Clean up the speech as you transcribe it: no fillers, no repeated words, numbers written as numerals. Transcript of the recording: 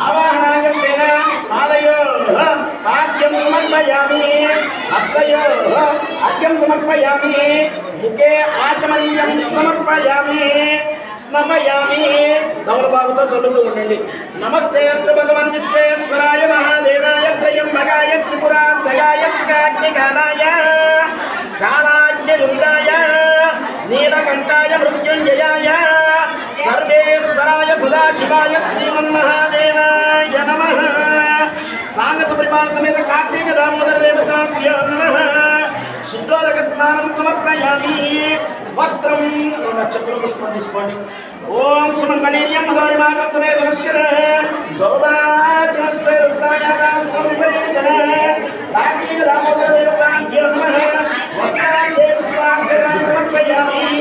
आवाहनाय पादयोः पाद्यं समर्पयामि हस्तयोः अर्घ्यं समर्पयामि मुखे आचमनीयं समर्पयामि स्नपयामि दौर्भागतो चलुतू ఉండండి नमस्ते अस्तु भगवन् विश्वेश्वराय महादेवाय त्रयंबकाय त्रिपुरान्तकाय त्रिकाग्निकालाय कालाग्नि रुद्राय नीलकंठाय मृत्युंजयाय सर्वेश्वराय सदाशिवाय श्रीमन्महादेवाय नमः सांगत परिवार समेत कार्तिक दामोदर देवताभ्यो नमः शुद्धोदक स्नानं समर्पयामि वस्त्रं नक्षत्र पुष्पं తీసుకోండి ओम सुमंगलीर्यं मदारिमागं समेत नमस्कार सौभाग्यमस्ते रुद्राय समर्पयेतन कार्तिक दामोदर देवताभ्यो नमः वस्त्रां समर्पयामि